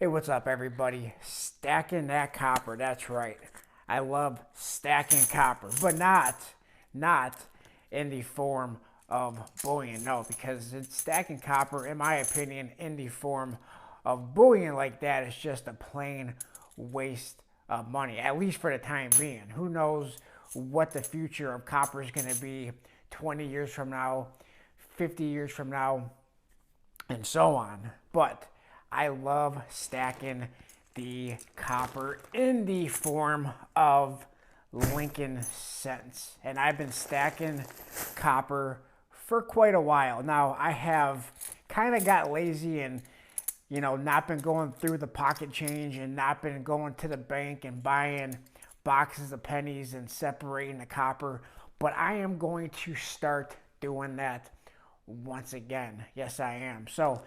Hey, what's up, everybody? Stacking that copper. That's right. I love stacking copper, but not in the form of bullion. No, because it's stacking copper, in my opinion, in the form of bullion like that is just a plain waste of money, at least for the time being. Who knows what the future of copper is going to be 20 years from now, 50 years from now, and so on. But I love stacking the copper in the form of Lincoln cents. And I've been stacking copper for quite a while. Now, I have kind of got lazy and not been going through the pocket change and not been going to the bank and buying boxes of pennies and separating the copper. But I am going to start doing that once again. Yes, I am. So,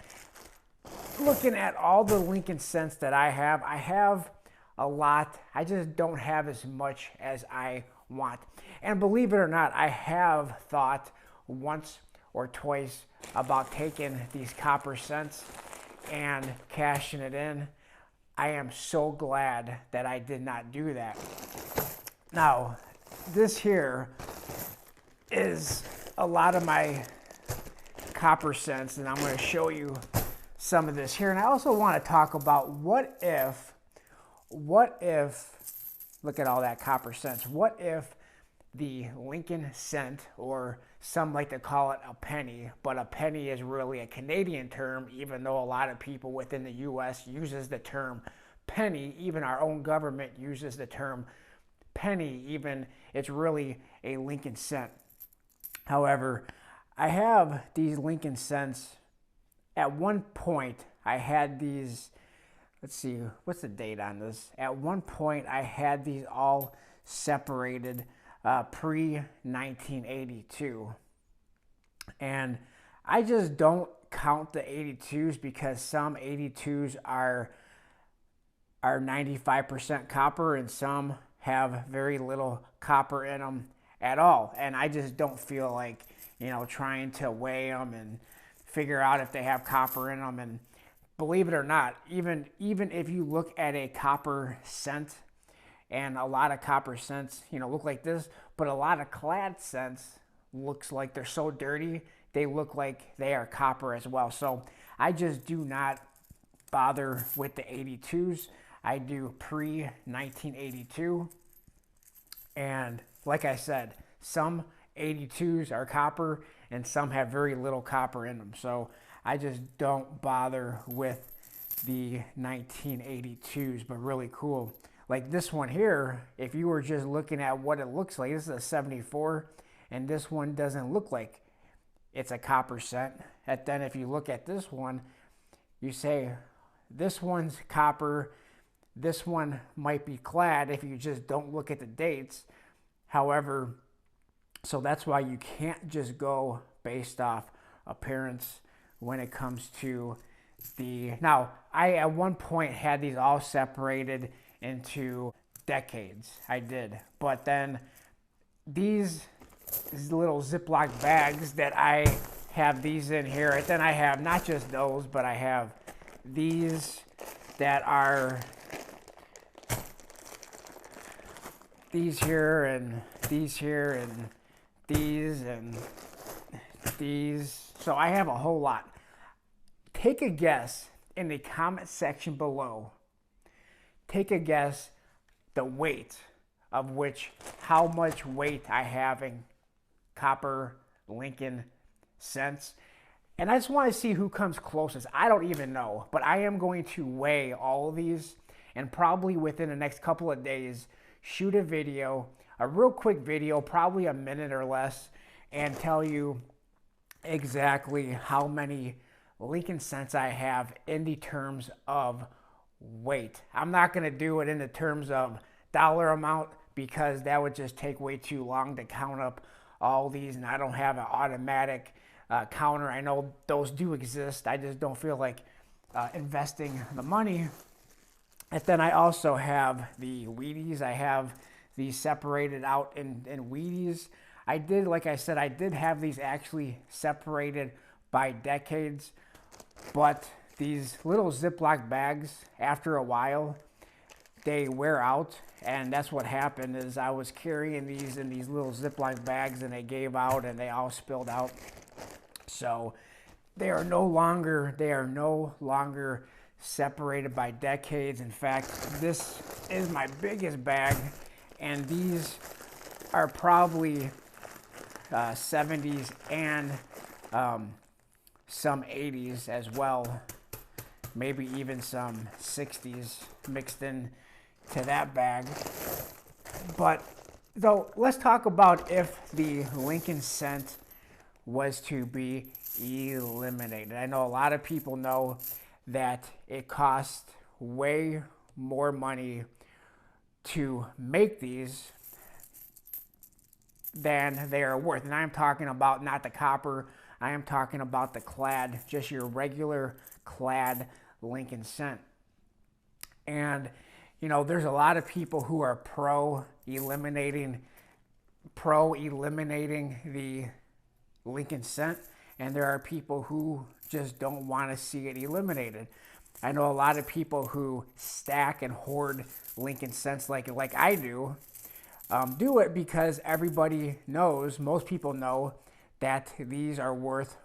looking at all the Lincoln cents that I have a lot. I just don't have as much as I want. And believe it or not, I have thought once or twice about taking these copper cents and cashing it in. I am so glad that I did not do that. Now, this here is a lot of my copper cents, and I'm going to show you some of this here. And I also want to talk about what if, look at all that copper cents, what if the Lincoln cent, or some like to call it a penny, but a penny is really a Canadian term, even though a lot of people within the US uses the term penny. Even our own government uses the term penny, even it's really a Lincoln cent. However, I have these Lincoln cents. At one point, I had these, let's see, what's the date on this? At one point, I had these all separated pre-1982. And I just don't count the 82s because some 82s are 95% copper and some have very little copper in them at all. And I just don't feel like, trying to weigh them and figure out if they have copper in them. And believe it or not, even if you look at a copper cent, and a lot of copper cents, look like this, but a lot of clad cents looks like they're so dirty, they look like they are copper as well. So I just do not bother with the 82s. I do pre-1982. And like I said, some 82s are copper and some have very little copper in them. So I just don't bother with the 1982s, but really cool. Like this one here, if you were just looking at what it looks like, this is a 74, and this one doesn't look like it's a copper cent. And then if you look at this one, you say, this one's copper, this one might be clad if you just don't look at the dates. However, so that's why you can't just go based off appearance when it comes to the... Now, I at one point had these all separated into decades. I did. But then these little Ziploc bags that I have these in here, and then I have not just those, but I have these that are these here and these here and these and these. So I have a whole lot. Take a guess in the comment section below. Take a guess the weight of which, how much weight I have in copper Lincoln cents. And I just want to see who comes closest. I don't even know, but I am going to weigh all of these and probably within the next couple of days shoot a video, a real quick video, probably a minute or less, and tell you exactly how many Lincoln cents I have in the terms of weight. I'm not going to do it in the terms of dollar amount because that would just take way too long to count up all these, and I don't have an automatic counter. I know those do exist. I just don't feel like investing the money. And then I also have the Wheaties. I have these separated out in Wheaties. I did, like I said, I did have these actually separated by decades, but these little Ziploc bags, after a while, they wear out. And that's what happened is I was carrying these in these little Ziploc bags and they gave out and they all spilled out. So they are no longer separated by decades. In fact, this is my biggest bag, and these are probably 70s and some 80s as well, maybe even some 60s mixed in to that bag. But though, let's talk about if the Lincoln cent was to be eliminated. I know a lot of people know that it costs way more money to make these than they are worth. And I'm talking about not the copper, I am talking about the clad, just your regular clad Lincoln cent. And you know, there's a lot of people who are pro eliminating the Lincoln cent, and there are people who just don't want to see it eliminated. I know a lot of people who stack and hoard Lincoln cents like I do it because everybody knows, most people know, that these are worth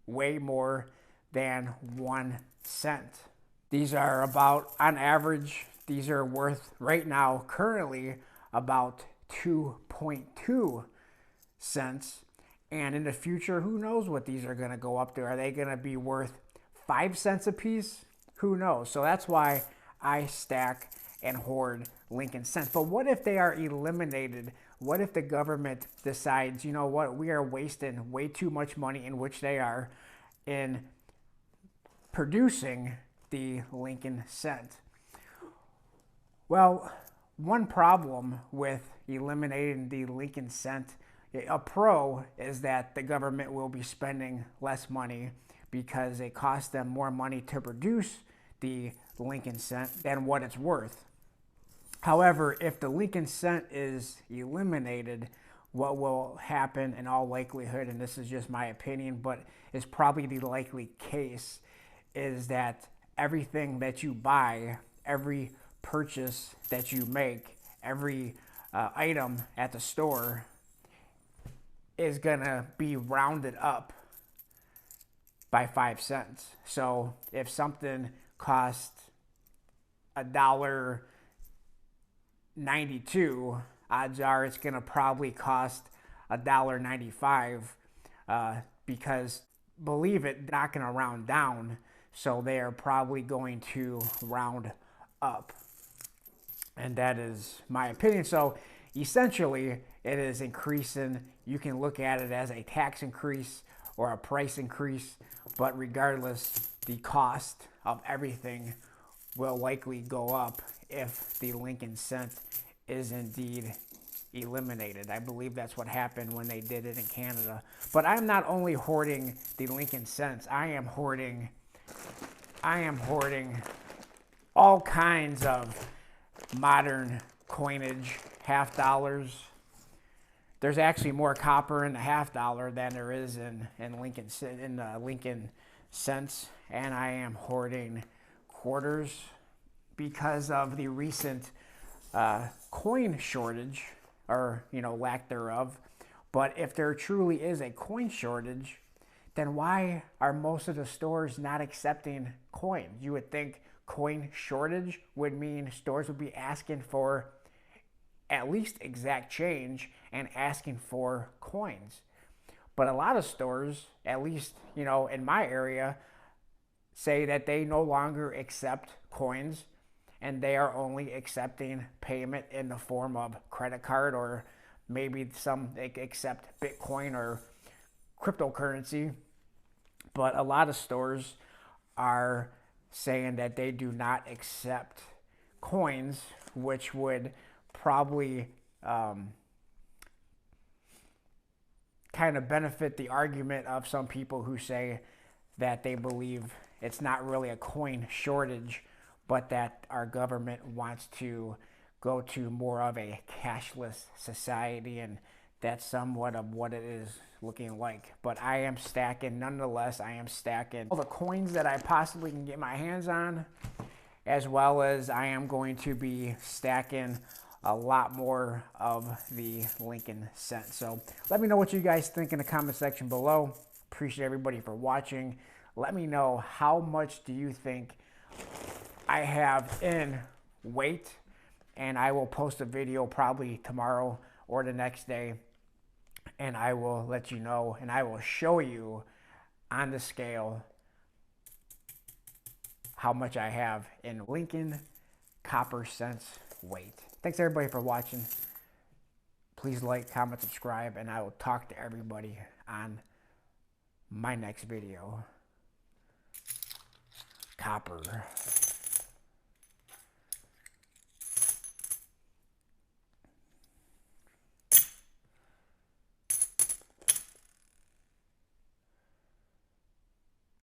way more than 1 cent. These are about, on average, these are worth right now, currently, about 2.2 cents. And in the future, who knows what these are going to go up to? Are they going to be worth 5 cents a piece? Who knows? So that's why I stack and hoard Lincoln cents. But what if they are eliminated? What if the government decides, you know what, we are wasting way too much money, in which they are, in producing the Lincoln cent? Well, one problem with eliminating the Lincoln cent, a pro, is that the government will be spending less money because it costs them more money to produce the Lincoln cent than what it's worth. However, if the Lincoln cent is eliminated, what will happen in all likelihood, and this is just my opinion, but is probably the likely case, is that everything that you buy, every purchase that you make, every item at the store is gonna be rounded up by 5 cents. So if something costs $1.92, odds are it's gonna probably cost $1.95 because, believe it, they're not gonna round down, so they are probably going to round up. And that is my opinion. So essentially, it is increasing. You can look at it as a tax increase or a price increase, but regardless, the cost of everything will likely go up if the Lincoln cent is indeed eliminated. I believe that's what happened when they did it in Canada. But I'm not only hoarding the Lincoln cents, I am hoarding all kinds of modern coinage, half dollars. There's actually more copper in the half dollar than there is in Lincoln cents, and I am hoarding quarters because of the recent coin shortage, or lack thereof. But if there truly is a coin shortage, then why are most of the stores not accepting coins? You would think coin shortage would mean stores would be asking for at least exact change and asking for coins. But a lot of stores, at least in my area, say that they no longer accept coins and they are only accepting payment in the form of credit card, or maybe some accept Bitcoin or cryptocurrency. But a lot of stores are saying that they do not accept coins, which would probably kind of benefit the argument of some people who say that they believe it's not really a coin shortage, but that our government wants to go to more of a cashless society, and that's somewhat of what it is looking like. But I am stacking, nonetheless, I am stacking all the coins that I possibly can get my hands on, as well as I am going to be stacking a lot more of the Lincoln cent. So let me know what you guys think in the comment section below. Appreciate everybody for watching. Let me know, how much do you think I have in weight, and I will post a video probably tomorrow or the next day, and I will let you know, and I will show you on the scale how much I have in Lincoln copper cents weight. Thanks everybody for watching. Please like, comment, subscribe, and I will talk to everybody on my next video. Copper.